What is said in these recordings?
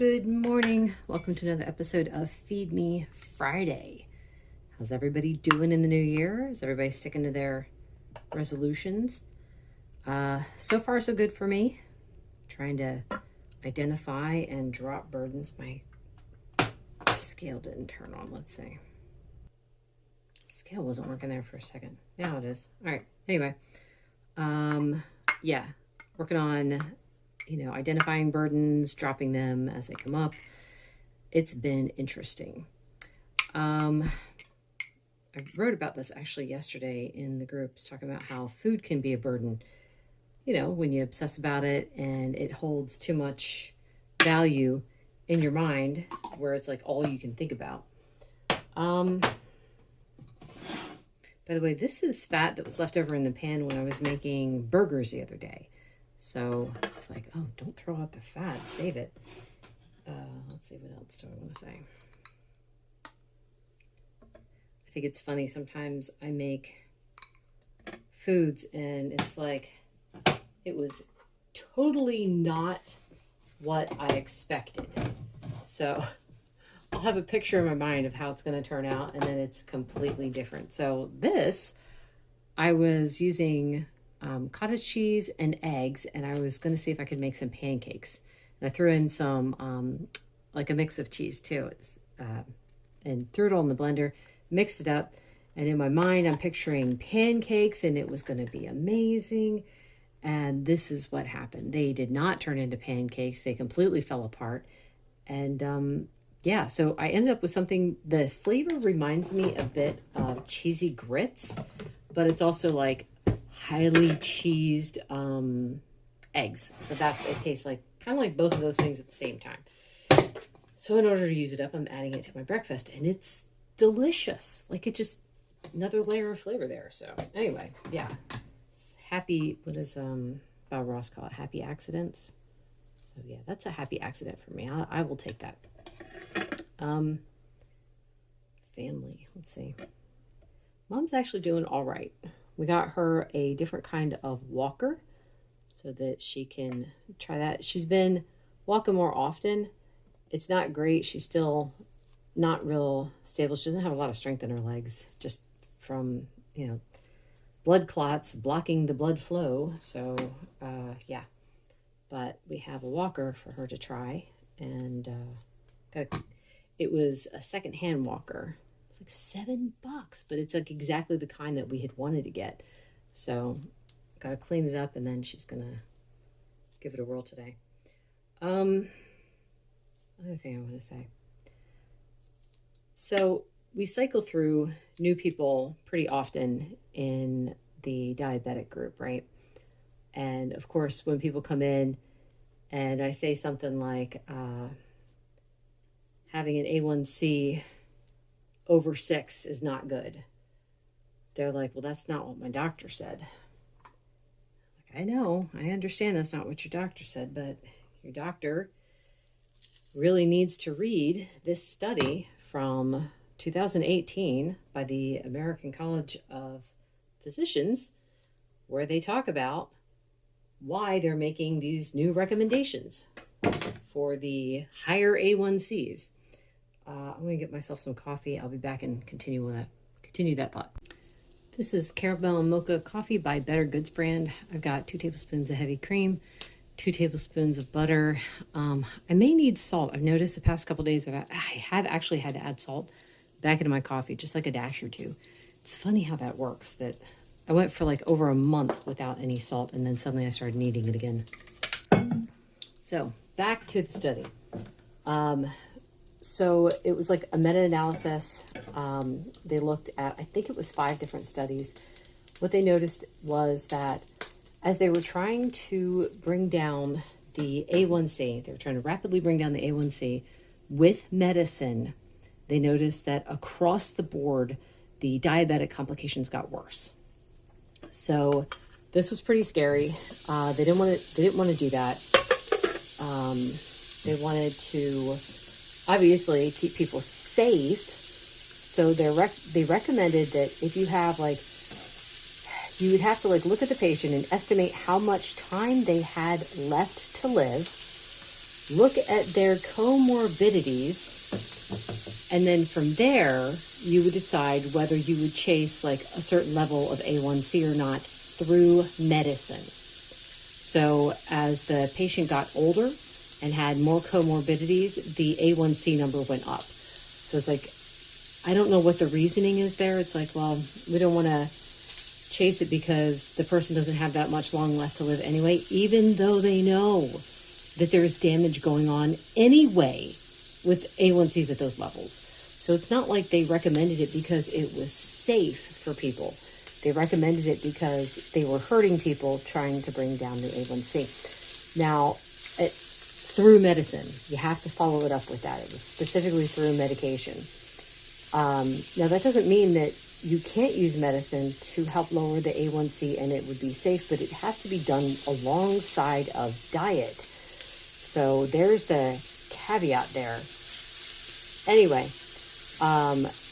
Good morning. Welcome to another episode of Feed Me Friday. How's everybody doing in the new year? Is everybody sticking to their resolutions? So far, so good for me. Trying to identify and drop burdens. My scale didn't turn on, let's see. Scale wasn't working there for a second. Now it is. All right. Anyway, working on identifying burdens, dropping them as they come up. It's been interesting. I wrote about this actually yesterday in the groups, talking about how food can be a burden, when you obsess about it and it holds too much value in your mind where it's like all you can think about. By the way, this is fat that was left over in the pan when I was making burgers the other day. So it's like, oh, don't throw out the fat, save it. Let's see, what else do I want to say? I think it's funny, sometimes I make foods and it's like, it was totally not what I expected. So I'll have a picture in my mind of how it's going to turn out, and then it's completely different. So this, I was using cottage cheese and eggs, and I was going to see if I could make some pancakes. And I threw in some, like a mix of cheese too, and threw it all in the blender, mixed it up. And in my mind, I'm picturing pancakes, and it was going to be amazing. And this is what happened. They did not turn into pancakes. They completely fell apart. And so I ended up with something, the flavor reminds me a bit of cheesy grits, but it's also like highly cheesed eggs. So it tastes like kind of like both of those things at the same time. So in order to use it up, I'm adding it to my breakfast, and it's delicious. Like, it just another layer of flavor there. So anyway, yeah. Happy, what does Bob Ross call it? Happy accidents. So yeah, that's a happy accident for me. I will take that. Family, let's see. Mom's actually doing all right. We got her a different kind of walker so that she can try that. She's been walking more often. It's not great. She's still not real stable. She doesn't have a lot of strength in her legs, just from, blood clots blocking the blood flow. So, but we have a walker for her to try, and it was a secondhand walker. It's like $7, but it's like exactly the kind that we had wanted to get. So got to clean it up, and then she's gonna give it a whirl today. Other thing I want to say. So we cycle through new people pretty often in the diabetic group, right? And of course, when people come in and I say something like having an A1C over 6 is not good, they're like, well, that's not what my doctor said. Like, I know, I understand that's not what your doctor said, but your doctor really needs to read this study from 2018 by the American College of Physicians, where they talk about why they're making these new recommendations for the higher A1Cs. I'm going to get myself some coffee. I'll be back and continue that thought. This is Caramel Mocha Coffee by Better Goods brand. I've got 2 tablespoons of heavy cream, 2 tablespoons of butter. I may need salt. I've noticed the past couple days I have actually had to add salt back into my coffee, just like a dash or two. It's funny how that works, that I went for like over a month without any salt, and then suddenly I started needing it again. So back to the study. So it was like a meta-analysis. They looked at, I think it was 5 different studies. What they noticed was that as they were trying to bring down the A1C, they were trying to rapidly bring down the A1C with medicine, they noticed that across the board, the diabetic complications got worse. So this was pretty scary. They didn't want to do that. They wanted to obviously keep people safe. So they recommended that if you have you would have to look at the patient and estimate how much time they had left to live, look at their comorbidities, and then from there, you would decide whether you would chase like a certain level of A1C or not through medicine. So as the patient got older and had more comorbidities, the A1C number went up. So it's like, I don't know what the reasoning is there. It's like, well, we don't want to chase it because the person doesn't have that much long left to live anyway, even though they know that there's damage going on anyway with A1Cs at those levels. So it's not like they recommended it because it was safe for people. They recommended it because they were hurting people trying to bring down the A1C. Now, through medicine, you have to follow it up with that. It was specifically through medication. Now, that doesn't mean that you can't use medicine to help lower the A1C and it would be safe, but it has to be done alongside of diet. So there's the caveat there. Anyway,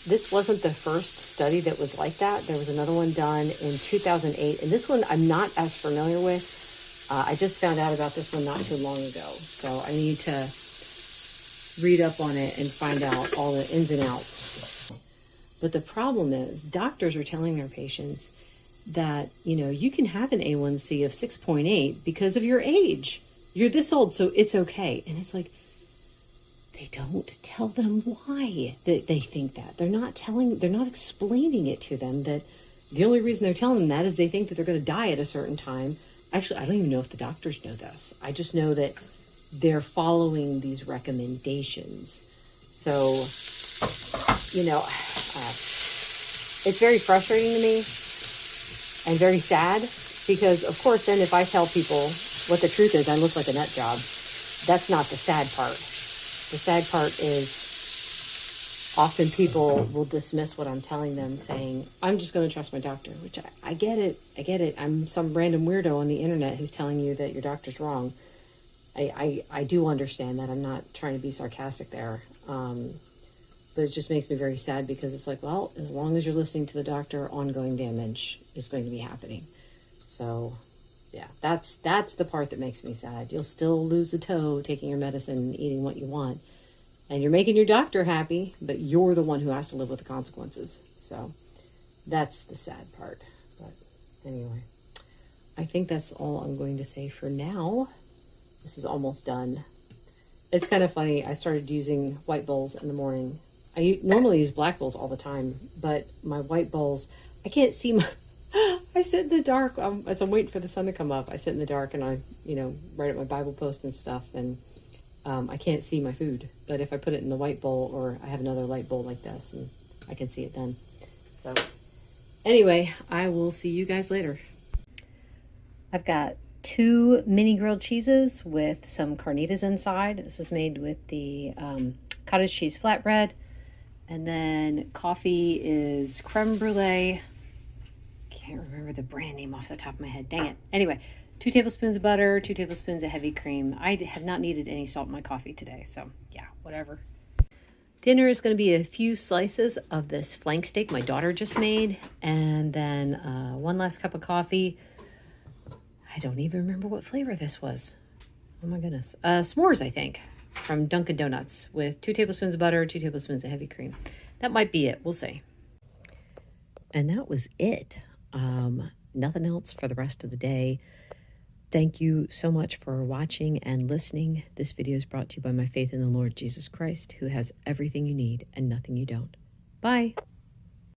this wasn't the first study that was like that. There was another one done in 2008, and this one I'm not as familiar with. I just found out about this one not too long ago, so I need to read up on it and find out all the ins and outs. But the problem is doctors are telling their patients that, you can have an A1C of 6.8 because of your age. You're this old, so it's okay. And it's like, they don't tell them why they think that. They're not explaining it to them that the only reason they're telling them that is they think that they're going to die at a certain time. Actually, I don't even know if the doctors know this. I just know that they're following these recommendations. So, it's very frustrating to me and very sad because, of course, then if I tell people what the truth is, I look like a nut job. That's not the sad part. The sad part is often people will dismiss what I'm telling them, saying, I'm just going to trust my doctor, which I get it. I'm some random weirdo on the internet who's telling you that your doctor's wrong. I do understand that. I'm not trying to be sarcastic there. But it just makes me very sad because it's like, well, as long as you're listening to the doctor, ongoing damage is going to be happening. So, yeah, that's the part that makes me sad. You'll still lose a toe taking your medicine and eating what you want. And you're making your doctor happy, but you're the one who has to live with the consequences. So that's the sad part. But anyway, I think that's all I'm going to say for now. This is almost done. It's kind of funny. I started using white bowls in the morning. I normally use black bowls all the time, but my white bowls, I can't see my... I sit in the dark as I'm waiting for the sun to come up. I sit in the dark and I, write up my Bible post and stuff, and I can't see my food. But if I put it in the white bowl, or I have another light bowl like this, and I can see it then. So anyway, I will see you guys later. I've got 2 mini grilled cheeses with some carnitas inside. This was made with the cottage cheese flatbread. And then coffee is creme brulee. Can't remember the brand name off the top of my head. Dang it. Anyway, 2 tablespoons of butter, 2 tablespoons of heavy cream. I have not needed any salt in my coffee today, so yeah, whatever. Dinner is going to be a few slices of this flank steak my daughter just made, and then 1 last cup of coffee. I don't even remember what flavor this was. Oh my goodness. S'mores, I think, from Dunkin' Donuts with 2 tablespoons of butter, 2 tablespoons of heavy cream. That might be it. We'll see. And that was it. Nothing else for the rest of the day. Thank you so much for watching and listening. This video is brought to you by my faith in the Lord Jesus Christ, who has everything you need and nothing you don't. Bye.